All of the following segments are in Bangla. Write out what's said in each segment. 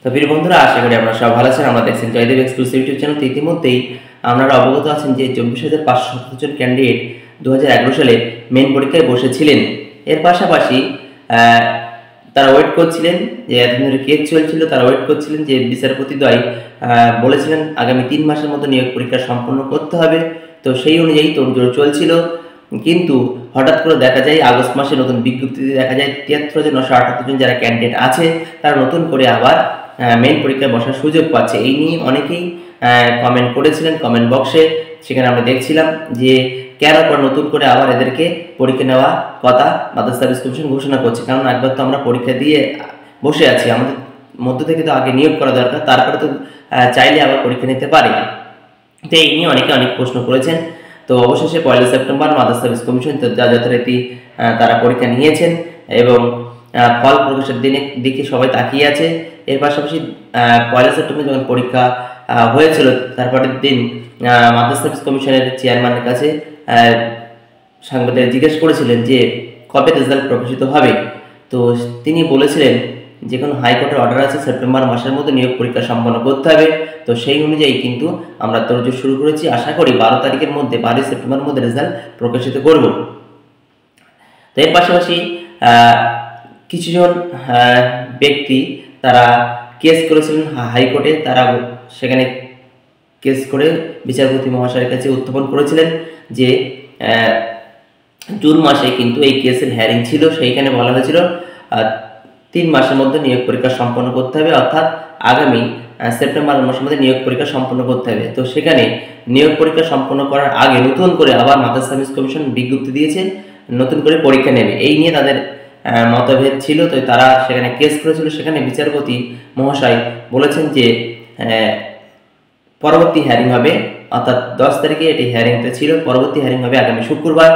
তো প্রিয় বন্ধুরা, আশা করি আপনারা সব ভালো আছেন। আমরা দেখছেন জয়দেব এক্সক্লুসিভ ইউটিউব চ্যানেল। তো ইতিমধ্যেই আপনারা অবগত আছেন যে 24,577 জন ক্যান্ডিডেট 2011 সালে মেইন পরীক্ষায় বসেছিলেন। এর পাশাপাশি তারা ওয়েট করছিলেন যে এতদিন ধরে কেস চলছিল, তারা ওয়েট করছিলেন যে বিচারপতিদ্বয় বলেছিলেন আগামী 3 মাসের মধ্যে নিয়োগ পরীক্ষা সম্পন্ন করতে হবে। তো সেই অনুযায়ী তোড়জোড় চলছিল, কিন্তু হঠাৎ করে দেখা যায় আগস্ট মাসে নতুন বিজ্ঞপ্তিতে দেখা যায় 73,978 জন যারা ক্যান্ডিডেট আছে তারা নতুন করে আবার মেইন পরীক্ষায় বসার সুযোগ পাচ্ছে। এই নিয়ে অনেকেই কমেন্ট করেছিলেন কমেন্ট বক্সে। সেখানে আমরা দেখছিলাম যে কেন নতুন করে আবার এদেরকে পরীক্ষা নেওয়া কথা মাদ্রাসা সার্ভিস কমিশন ঘোষণা করছে। কারণ একবার তো আমরা পরীক্ষা দিয়ে বসে আছি, আমাদের মধ্য থেকে তো আগে নিয়োগ করা দরকার, তারপরে তো চাইলে আবার পরীক্ষা নিতে পারি। তো এই নিয়ে অনেকে অনেক প্রশ্ন করেছেন। তো অবশেষে 1 সেপ্টেম্বর মাদ্রাসা সার্ভিস কমিশন যথারীতি তারা পরীক্ষা নিয়েছেন এবং ফল প্রকাশের দিকে সবাই তাকিয়ে আছে। এর পাশাপাশি 1 সেপ্টেম্বর যখন পরীক্ষা হয়েছিল তারপরের দিন মাদ্রাসা সার্ভিস কমিশনের চেয়ারম্যানের কাছে সাংবাদিকরা জিজ্ঞেস করেছিলেন যে কবে রেজাল্ট প্রকাশিত হবে। তো তিনি বলেছিলেন যে কোনো হাইকোর্টের অর্ডার আছে, সেপ্টেম্বর মাসের মধ্যে নিয়োগ পরীক্ষা সম্পন্ন করতে হবে। তো সেই অনুযায়ী কিন্তু আমরা তোড়জোড় শুরু করেছি। আশা করি 12 তারিখের মধ্যে 12 সেপ্টেম্বরের মধ্যে রেজাল্ট প্রকাশিত করব। তো এর পাশাপাশি কিছুজন ব্যক্তি তারা কেস করেছিলেন হাইকোর্টে। তারা সেখানে কেস করে বিচারপতি মহাশয়ের কাছে উত্থাপন করেছিলেন যে জুন মাসে কিন্তু এই কেসের হিয়ারিং ছিল। সেইখানে বলা হয়েছিল 3 মাসের মধ্যে নিয়োগ পরীক্ষা সম্পন্ন করতে হবে, অর্থাৎ আগামী সেপ্টেম্বর মাসের মধ্যে নিয়োগ পরীক্ষা সম্পন্ন করতে হবে। তো সেখানে নিয়োগ পরীক্ষা সম্পন্ন করার আগে নতুন করে আবার মাদ্রাসা সার্ভিস কমিশন বিজ্ঞপ্তি দিয়েছে নতুন করে পরীক্ষা নেবে। এই নিয়ে তাদের মতভেদ ছিল। তো তারা সেখানে কেস করেছিল। সেখানে বিচারপতি মহাশয় বলেছেন যে পরবর্তী হিয়ারিং হবে, অর্থাৎ 10 তারিখে এটি হিয়ারিংটা ছিল, পরবর্তী হিয়ারিং হবে আগামী শুক্রবার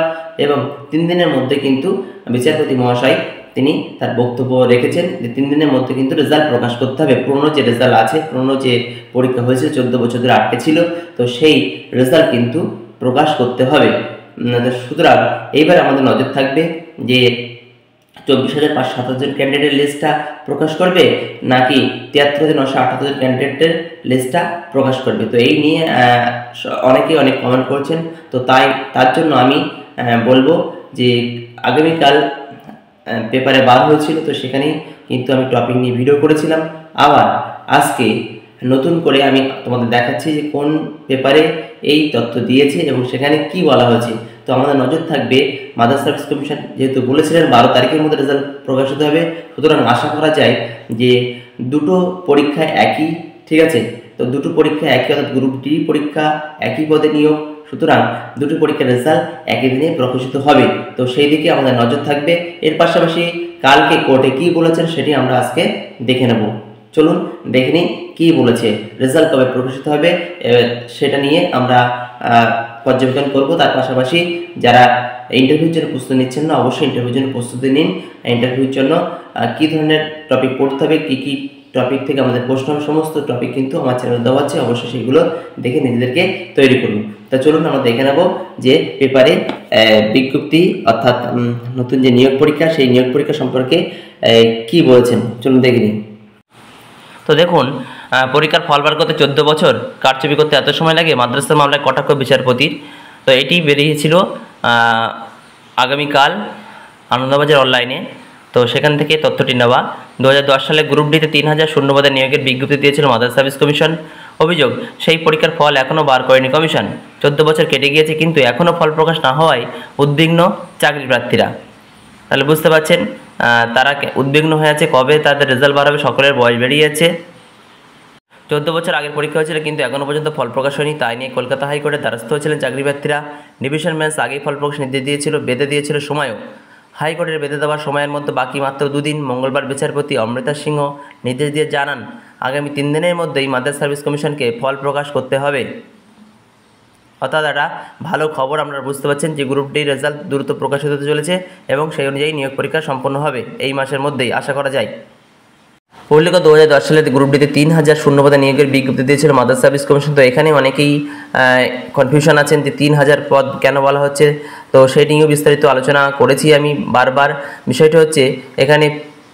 এবং 3 দিনের মধ্যে কিন্তু বিচারপতি মহাশয় তিনি তার বক্তব্য রেখেছেন যে 3 দিনের মধ্যে কিন্তু রেজাল্ট প্রকাশ করতে হবে। পুরনো যে রেজাল্ট আছে, পুরনো যে পরীক্ষা হয়েছিল 14 বছর ধরে আটকে ছিল, তো সেই রেজাল্ট কিন্তু প্রকাশ করতে হবে। সুতরাং এইবার আমাদের নজর থাকবে যে 24,577 জন ক্যান্ডিডেটের লিস্টটা প্রকাশ করবে নাকি 73,978 জন ক্যান্ডিডেটের লিস্টটা প্রকাশ করবে। তো এই নিয়ে অনেকেই অনেক কমেন্ট করছেন। তো তার জন্য আমি বলবো যে আগামীকাল পেপারে বার হয়েছিল, তো সেখানেই কিন্তু আমি টপিক নিয়ে ভিডিও করেছিলাম। আবার আজকে নতুন করে আমি তোমাদের দেখাচ্ছি যে কোন পেপারে এই তথ্য দিয়েছে এবং সেখানে কি বলা হয়েছে। তো আমাদের নজর থাকবে মাদ্রাসা সার্ভিস কমিশন যেহেতু বলেছিলেন 12 তারিখের মধ্যে রেজাল্ট প্রকাশিত হবে, সুতরাং আশা করা যায় যে দুটো পরীক্ষা একই, ঠিক আছে। তো দুটো পরীক্ষা একই, অর্থাৎ গ্রুপ ডি পরীক্ষা একই পদে নিয়োগ, সুতরাং দুটো পরীক্ষার রেজাল্ট একই দিনে প্রকাশিত হবে। তো সেই দিকে আমাদের নজর থাকবে। এর পাশাপাশি কালকে কোর্টে কি বলেছেন সেটি আমরা আজকে দেখে নেব। চলুন দেখে নিই কী বলেছে, রেজাল্ট কবে প্রকাশিত হবে সেটা নিয়ে আমরা পর্যবেক্ষণ করব। তার পাশাপাশি যারা ইন্টারভিউর জন্য প্রস্তুতি নিচ্ছেন না, অবশ্যই ইন্টারভিউর জন্য প্রস্তুতি নিন। ইন্টারভিউর জন্য কী ধরনের টপিক পড়তে হবে, কী কী টপিক থেকে আমাদের প্রশ্ন, সমস্ত টপিক কিন্তু আমার চ্যানেলে দেওয়া আছে। অবশ্যই সেগুলো দেখে নিজেদেরকে তৈরি করুন। তা চলুন আমরা দেখে নেব যে পেপারে বিজ্ঞপ্তি অর্থাৎ নতুন যে নিয়োগ পরীক্ষা, সেই নিয়োগ পরীক্ষা সম্পর্কে কি বলেছেন, চলুন দেখে নিন। তো দেখুন, পরীক্ষার ফল বার করতে 14 বছর, কারচুপি করতে এত সময় লাগে, মাদ্রাসার মামলায় কটাক্ষ বিচারপতির। তো এটি বেরিয়েছিল আগামীকাল আনন্দবাজার অনলাইনে। তো সেখান থেকে তথ্যটি নেওয়া। 2010 সালে গ্রুপ ডিতে 3000 শূন্যপদের নিয়োগের বিজ্ঞপ্তি দিয়েছিল মাদ্রাসা সার্ভিস কমিশন। অভিযোগ, সেই পরীক্ষার ফল এখনও বার করেনি কমিশন। 14 বছর কেটে গিয়েছে কিন্তু এখনও ফল প্রকাশ না হওয়ায় উদ্বিগ্ন চাকরি প্রার্থীরা। তাহলে বুঝতে পারছেন তারা উদ্বিগ্ন হয়ে আছে কবে তাদের রেজাল্ট বার হবে। সকলের বয়স বেরিয়ে যাচ্ছে। 14 বছর আগের পরীক্ষা হয়েছিল কিন্তু এখনও পর্যন্ত ফল প্রকাশ হয়নি। তাই নিয়ে কলকাতা হাইকোর্টের দ্বারস্থ হয়েছিলেন চাকরি প্রার্থীরা। ডিভিশন বেঞ্চ আগেই ফল প্রকাশ নির্দেশ দিয়েছিল, বেঁধে দিয়েছিল সময়ও। হাইকোর্টের বেঁধে দেওয়ার সময়ের মধ্যে বাকি মাত্র 2 দিন। মঙ্গলবার বিচারপতি অমৃতা সিংহ নির্দেশ দিয়ে জানান আগামী 3 দিনের মধ্যেই মাদ্রাসা সার্ভিস কমিশনকে ফল প্রকাশ করতে হবে। অর্থাৎ একটা ভালো খবর আমরা বুঝতে পারছেন যে গ্রুপ ডি রেজাল্ট দ্রুত প্রকাশিত হতে চলেছে এবং সেই অনুযায়ী নিয়োগ পরীক্ষা সম্পন্ন হবে এই মাসের মধ্যেই, আশা করা যায়। উল্লেখ 2010 সালে গ্রুপ ডিতে 3000 শূন্যপদে নিয়োগের বিজ্ঞপ্তি দিয়েছিল মাদ্রাসা সার্ভিস কমিশন। তো এখানে অনেকেই কনফিউশন আছেন যে 3000 পদ কেন বলা হচ্ছে। তো সেই নিয়েও বিস্তারিত আলোচনা করেছি আমি বারবার। বিষয়টা হচ্ছে এখানে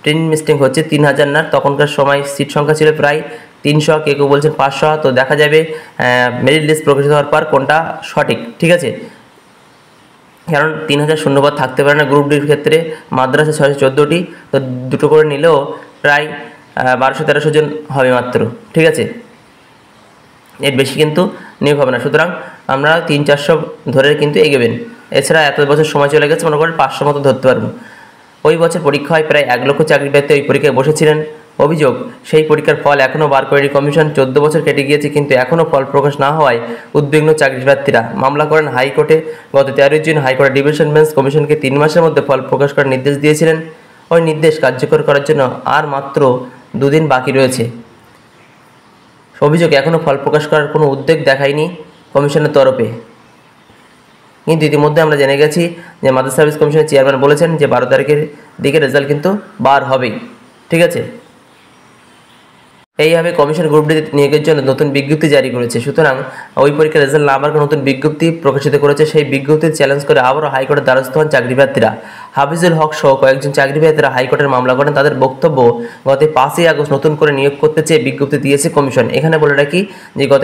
প্রিন্ট মিস্টেক হচ্ছে 3000 না, তখনকার সময় সিট সংখ্যা ছিল প্রায় 300, কেউ কেউ বলছেন 500। তো দেখা যাবে মেরিট লিস্ট প্রকাশিত হওয়ার পর কোনটা সঠিক, ঠিক আছে। কারণ 3000 শূন্যপদ থাকতে পারে না গ্রুপ ডির ক্ষেত্রে, মাদ্রাসা 614টি, তো দুটো করে নিলেও প্রায় 1200-1300 জন হবে মাত্র, ঠিক আছে। এর বেশি কিন্তু নিয়োগ হবে না, সুতরাং আমরা 300-400 ধরে কিন্তু এগোবেন। এছাড়া এত বছর সময় চলে গেছে, মনে করেন 500 মতো ধরতে পারবেন। ওই বছর পরীক্ষা হয়, প্রায় 1 লক্ষ চাকরি প্রার্থী ওই পরীক্ষায় বসেছিলেন। অভিযোগ, সেই পরীক্ষার ফল এখনও বার করেনি কমিশন। 14 বছর কেটে গিয়েছে কিন্তু এখনও ফল প্রকাশ না হওয়ায় উদ্বিগ্ন চাকরি প্রার্থীরা। মামলা করেন হাইকোর্টে। গত 13 জুন হাইকোর্টের ডিভিশন বেঞ্চ কমিশনকে 3 মাসের মধ্যে ফল প্রকাশ করার নির্দেশ দিয়েছিলেন। ওই নির্দেশ কার্যকর করার জন্য আর মাত্র 2 দিন বাকি রয়েছে। অভিযোগ, এখনও ফল প্রকাশ করার কোনো উদ্যোগ দেখায়নি কমিশনের তরফে। কিন্তু ইতিমধ্যে আমরা জেনে গেছি যে মাদ্রাসা সার্ভিস কমিশনের চেয়ারম্যান বলেছেন যে 12 তারিখের দিকে রেজাল্ট কিন্তু বার হবেই, ঠিক আছে। এইভাবে কমিশন গ্রুপ ডি নিয়োগের জন্য নতুন বিজ্ঞপ্তি জারি করেছে। সুতরাং ওই পরীক্ষার রেজাল্ট না আবার নতুন বিজ্ঞপ্তি প্রকাশিত করেছে। সেই বিজ্ঞপ্তি চ্যালেঞ্জ করে আবারও হাইকোর্টের দ্বারস্থ হন চাকরি প্রার্থীরা। হাফিজুল হক সহ কয়েকজন চাকরি প্রার্থীরা হাইকোর্টের মামলা করেন। তাদের বক্তব্য, গত 5ই আগস্ট নতুন করে নিয়োগ করতে চেয়ে বিজ্ঞপ্তি দিয়েছে কমিশন। এখানে বলে রাখি যে গত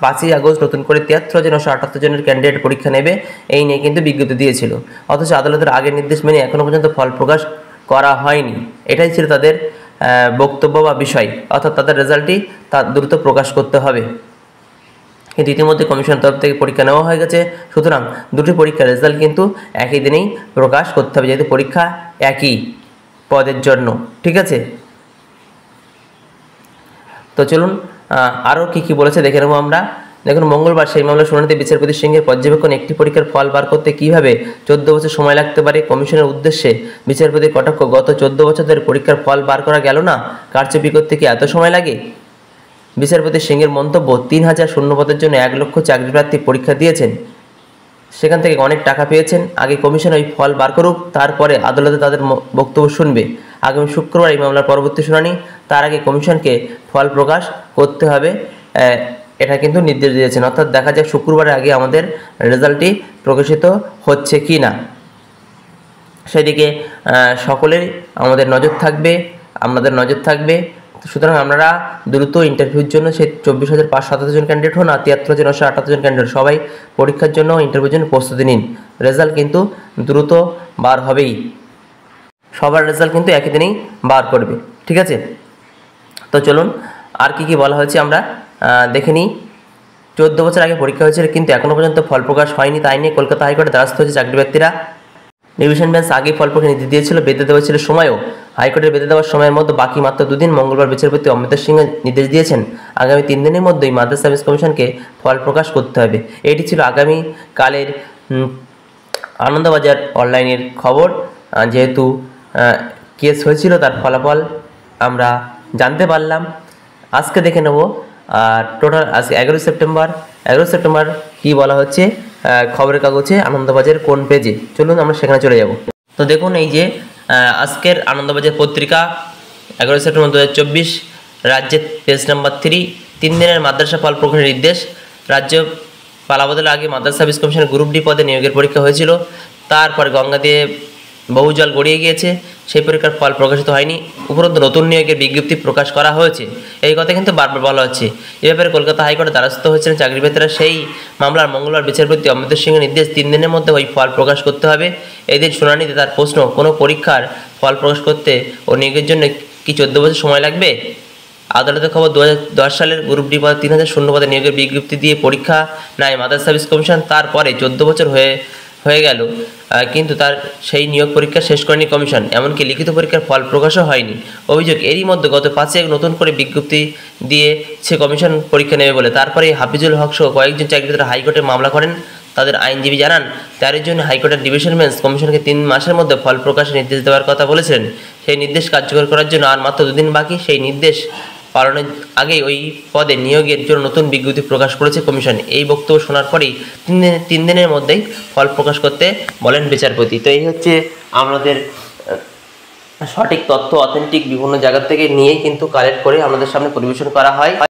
5ই আগস্ট নতুন করে 73,978 জনের ক্যান্ডিডেট পরীক্ষা নেবে, এই নিয়ে কিন্তু বিজ্ঞপ্তি দিয়েছিল। অথচ আদালতের আগের নির্দেশ মেনে এখনও পর্যন্ত ফল প্রকাশ করা হয়নি। এটাই ছিল তাদের বক্তব্য বা বিষয়, অর্থাৎ তাদের রেজাল্টই তা দ্রুত প্রকাশ করতে হবে। কিন্তু ইতিমধ্যে কমিশনের তরফ থেকে পরীক্ষা নেওয়া হয়ে গেছে। সুতরাং দুটি পরীক্ষার রেজাল্ট কিন্তু একই দিনেই প্রকাশ করতে হবে, যেহেতু পরীক্ষা একই পদের জন্য, ঠিক আছে। তো চলুন আরও কী বলেছে দেখে নেব আমরা। দেখুন, মঙ্গলবার সেই মামলার শুনানিতে বিচারপতি সিংহের পর্যবেক্ষণ, একটি পরীক্ষার ফল বার করতে কীভাবে 14 বছর সময় লাগতে পারে কমিশনের উদ্দেশ্যে বিচারপতি কটাক্ষ। গত 14 বছর ধরে পরীক্ষার ফল বার করা গেল না, কারচুপি করতে কি এত সময় লাগে? বিচারপতি সিংহের মন্তব্য, 3000 শূন্যপদের জন্য 1 লক্ষ চাকরি প্রার্থী পরীক্ষা দিয়েছেন, সেখান থেকে অনেক টাকা পেয়েছেন। আগে কমিশন ওই ফল বার করুক, তারপরে আদালতে তাদের বক্তব্য শুনবে। আগামী শুক্রবার এই মামলার পরবর্তী শুনানি, তার আগে কমিশনকে ফল প্রকাশ করতে হবে, এটা কিন্তু নির্দেশ দিয়েছেন। অর্থাৎ দেখা যাক শুক্রবারের আগে আমাদের রেজাল্টটি প্রকাশিত হচ্ছে কি না, সেদিকে সকলের আমাদের নজর থাকবে, আপনাদের নজর থাকবে। সুতরাং আপনারা দ্রুত ইন্টারভিউর জন্য সেই 24,577 জন ক্যান্ডিডেট হন আর 73,978 জন ক্যান্ডিডেট সবাই পরীক্ষার জন্য ইন্টারভিউর জন্য প্রস্তুতি নিন। রেজাল্ট কিন্তু দ্রুত বার হবেই, সবার রেজাল্ট কিন্তু একই দিনেই বার করবে, ঠিক আছে। তো চলুন আর কি বলা হয়েছে আমরা দেখে নিই। 14 বছর আগে পরীক্ষা হয়েছিল কিন্তু এখনও পর্যন্ত ফল প্রকাশ হয়নি, তাই নিয়ে কলকাতা হাইকোর্টে দ্বারস্থ হয়েছে চাকরি প্রার্থীরা। ডিভিশন বেঞ্চ আগেই ফল প্রকাশ নির্দেশ দিয়েছিল, বেঁধে দেওয়া ছিল সময়ও। হাইকোর্টের বেঁধে দেওয়ার সময়ের মধ্যে বাকি মাত্র 2 দিন। মঙ্গলবার বিচারপতি অমৃতা সিংহ নির্দেশ দিয়েছেন আগামী 3 দিনের মধ্যেই মাদ্রাসা সার্ভিস কমিশনকে ফল প্রকাশ করতে হবে। এটি ছিল আগামী কালের আনন্দবাজার অনলাইনের খবর। যেহেতু কেস হয়েছিল তার ফলাফল আমরা জানতে পারলাম। আজকে দেখে নেব টোটাল আজকে 11 সেপ্টেম্বর কী বলা হচ্ছে খবরের কাগজে আনন্দবাজার কোন পেজে। চলুন আমরা সেখানে চলে যাব। তো দেখুন, এই যে আজকের আনন্দবাজার পত্রিকা 11 সেপ্টেম্বর 2024, রাজ্যের পেজ নাম্বার 3, 3 দিনের মাদ্রাসা ফল প্রকাশের নির্দেশ। রাজ্য পালাবদলের আগে মাদ্রাসা সার্ভিস কমিশনের গ্রুপ ডি পদে নিয়োগের পরীক্ষা হয়েছিল, তারপর গঙ্গা দিয়ে বহু জল গড়িয়ে গিয়েছে, সেই পরীক্ষার ফল প্রকাশিত হয়নি। উপরন্তু নতুন নিয়োগের বিজ্ঞপ্তি প্রকাশ করা হয়েছে, এই কথা কিন্তু বারবার বলা হচ্ছে। এ ব্যাপারে কলকাতা হাইকোর্টে দ্বারস্থ হয়েছিলেন চাকরি প্রার্থীরা। সেই মামলার মঙ্গলবার বিচারপতি অমৃতা সিংহের নির্দেশ 3 দিনের মধ্যে ওই ফল প্রকাশ করতে হবে। এদিন শুনানিতে তার প্রশ্ন, কোনো পরীক্ষার ফল প্রকাশ করতে ও নিয়োগের জন্য কি 14 বছর সময় লাগবে? আদালতের খবর, 2010 সালের গ্রুপ ডি পদে 3000 শূন্যপদে নিয়োগের বিজ্ঞপ্তি দিয়ে পরীক্ষা নেয় মাদ্রাসা সার্ভিস কমিশন। তারপরে 14 বছর হয়ে গেল, কিন্তু তার সেই নিয়োগ পরীক্ষা শেষ করেনি কমিশন, এমনকি লিখিত পরীক্ষার ফল প্রকাশও হয়নি। অভিযোগ, এরই মধ্যে গত 5 নতুন করে বিজ্ঞপ্তি দিয়েছে কমিশন পরীক্ষা নেবে বলে। তারপরে হাফিজুল হক সহ কয়েকজন চাকরিদার হাইকোর্টে মামলা করেন। তাদের আইনজীবী জানান 13 জুন হাইকোর্টের ডিভিশন বেঞ্চ কমিশনকে 3 মাসের মধ্যে ফল প্রকাশের নির্দেশ দেওয়ার কথা বলেছিলেন। সেই নির্দেশ কার্যকর করার জন্য আর মাত্র 2 দিন বাকি। সেই নির্দেশ পালনের আগেই ওই পদে নিয়োগের জন্য নতুন বিজ্ঞপ্তি প্রকাশ করেছে কমিশন। এই বক্তব্য শোনার পরেই 3 দিনের মধ্যেই ফল প্রকাশ করতে বলেন বিচারপতি। তো এই হচ্ছে আমাদের সঠিক তথ্য, অথেন্টিক বিভিন্ন জায়গা থেকে নিয়ে কিন্তু কালেক্ট করে আমাদের সামনে পরিবেশন করা হয়।